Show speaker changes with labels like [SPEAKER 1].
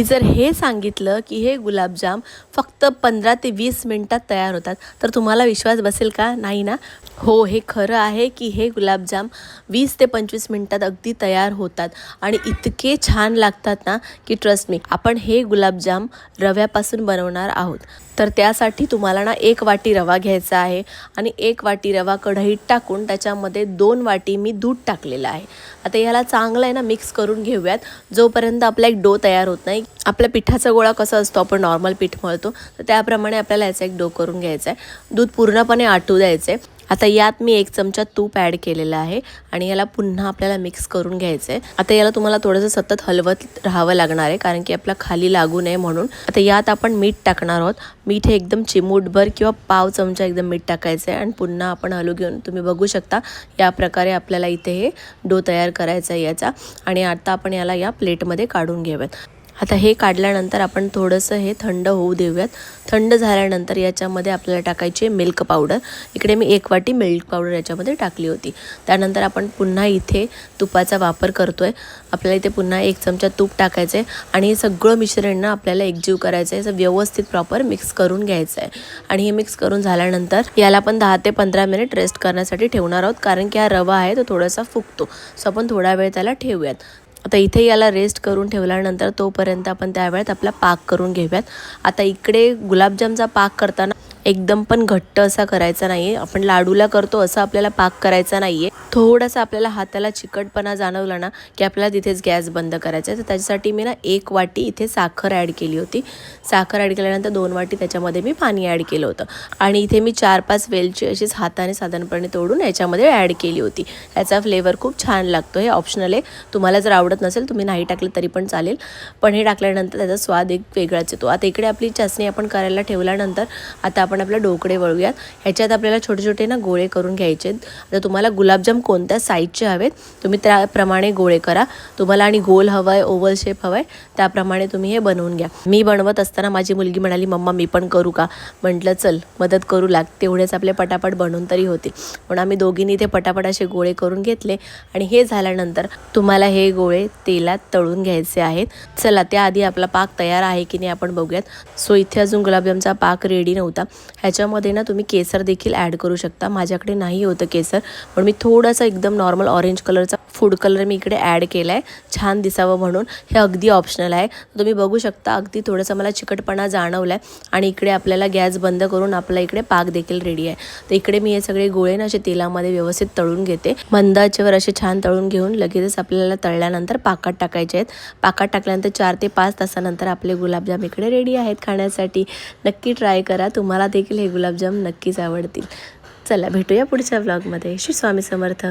[SPEAKER 1] मी जर हे सांगितलं की हे गुलाबजाम फक्त 15 ते 20 मिनिटात तयार होतात तर तुम्हाला विश्वास बसेल का? नाही ना? हो, हे खरं आहे की हे गुलाबजाम 20 ते 25 मिनिटात अगदी तयार होतात आणि इतके छान लागतात ना की ट्रस्ट मी. आपण हे गुलाबजाम रव्यापासून बनवणार आहोत. तर त्यासाठी तुम्हाला ना 1 वाटी रवा घ्यायचा आहे आणि 1 वाटी रवा कढईत टाकून त्याच्यामध्ये 2 वाटी मी दूध टाकलेलं आहे. आता याला चांगलं आहे ना मिक्स करून घेऊयात जोपर्यंत आपला एक डो तयार होत नाही. आपल्या पिठाचा गोळा कसा असतो, आपण नॉर्मल पीठ मळतो तर त्याप्रमाणे आपल्याला याचा एक डो करून घ्यायचा आहे. दूध पूर्णपणे आटू द्यायचे. आता यात मी 1 चमचा तूप ॲड केलेलं आहे आणि याला पुन्हा आपल्याला मिक्स करून घ्यायचं आहे. आता याला तुम्हाला थोडंसं सतत हलवत राहावं लागणार आहे कारण की आपला खाली लागू नये म्हणून. आता यात आपण मीठ टाकणार आहोत. मीठ हे एकदम चिमूटभर किंवा पाव चमचा एकदम मीठ टाकायचं आहे आणि पुन्हा आपण हलवून घेऊन तुम्ही बघू शकता या प्रकारे आपल्याला इथे हे डो तयार करायचा आहे याचा. आणि आता आपण याला या प्लेटमध्ये काढून घेऊयात. आता हे काढल्यानंतर आपण थोडंसं हे थंड होऊ देऊयात. थंड झाल्यानंतर याच्यामध्ये आपल्याला टाकायची मिल्क पावडर. इकडे मी 1 वाटी मिल्क पावडर याच्यामध्ये टाकली होती. त्यानंतर आपण पुन्हा इथे तुपाचा वापर करतो आहे. आपल्याला इथे पुन्हा 1 चमचा तूप टाकायचं आहे आणि हे सगळं मिश्रण ना आपल्याला एकजीव करायचं आहे. असं व्यवस्थित प्रॉपर मिक्स करून घ्यायचं आहे. आणि हे मिक्स करून झाल्यानंतर याला आपण 10 ते 15 मिनिट रेस्ट करण्यासाठी ठेवणार आहोत कारण की हा रवा आहे तो थोडासा फुगतो. सो आपण थोडा वेळ त्याला ठेवूयात. आता इथे याला रेस्ट करून ठेवल्यानंतर तोपर्यंत आपण त्यावेळेत आपला पाक करून घेऊयात. आता इकडे गुलाबजामचा पाक करताना एकदम पण घट्ट असा करायचा नाही आहे. आपण लाडूला करतो असं आपल्याला पाक करायचा नाही आहे. थोडासा आपल्याला हाताला चिकटपणा जाणवला ना की आपल्याला तिथेच गॅस बंद करायचा आहे. तर त्याच्यासाठी मी ना 1 वाटी इथे साखर ॲड केली होती. साखर ॲड केल्यानंतर 2 वाटी त्याच्यामध्ये मी पाणी ॲड केलं होतं आणि इथे मी 4-5 वेलची अशीच हाताने साधारणपणे तोडून याच्यामध्ये ॲड केली होती. याचा फ्लेवर खूप छान लागतो. हे ऑप्शनल आहे. तुम्हाला जर आवडत नसेल तुम्ही नाही टाकलं तरी पण चालेल, पण हे टाकल्यानंतर त्याचा स्वाद एक वेगळाच येतो. आता इकडे आपली चासणी आपण करायला ठेवल्यानंतर आता आपण आपल्या डोकडे वळूयात. ह्याच्यात आपल्याला छोटे छोटे ना गोळे करून घ्यायचे आहेत. आता तुम्हाला गुलाबजाम कोणत्या साईजचे हवेत तुम्ही त्याप्रमाणे गोळे करा. तुम्हाला आणि गोल हवं आहे, ओव्हल शेप हवा आहे त्याप्रमाणे तुम्ही हे बनवून घ्या. मी बनवत असताना माझी मुलगी म्हणाली, मम्मा मी पण करू का? म्हटलं चल मदत करू लाग, तेवढेच आपले पटापट बनवून तरी होते. पण आम्ही दोघींनी इथे पटापट असे गोळे करून घेतले आणि हे झाल्यानंतर तुम्हाला हे गोळे तेलात तळून घ्यायचे आहेत. चला त्याआधी आपला पाक तयार आहे की नाही आपण बघूयात. सो इथे अजून गुलाबजामचा पाक रेडी नव्हता. ह्याच्यामध्ये ना तुम्ही केसर देखील ॲड करू शकता. माझ्याकडे नाही होतं केसर, पण मी थोडासा एकदम नॉर्मल ऑरेंज कलरचा फूड कलर मी इकडे ॲड केला आहे छान दिसावं म्हणून. हे अगदी ऑप्शनल आहे. तुम्ही बघू शकता अगदी थोडंसं मला चिकटपणा जाणवला आहे आणि इकडे आपल्याला गॅस बंद करून आपला इकडे पाक देखील रेडी आहे. तर इकडे मी हे सगळे गोळे ना असे तेलामध्ये व्यवस्थित तळून घेते. मंद आचेवर असे छान तळून घेऊन लगेचच आपल्याला तळल्यानंतर पाकात टाकायचे आहेत. पाकात टाकल्यानंतर 4 ते 5 तासानंतर आपले गुलाबजाम इकडे रेडी आहेत खाण्यासाठी. नक्की ट्राय करा. तुम्हाला देखील हे गुलाबजाम नक्कीच आवडतील. चला भेटूया पुढच्या व्लॉगमध्ये. श्री स्वामी समर्थ.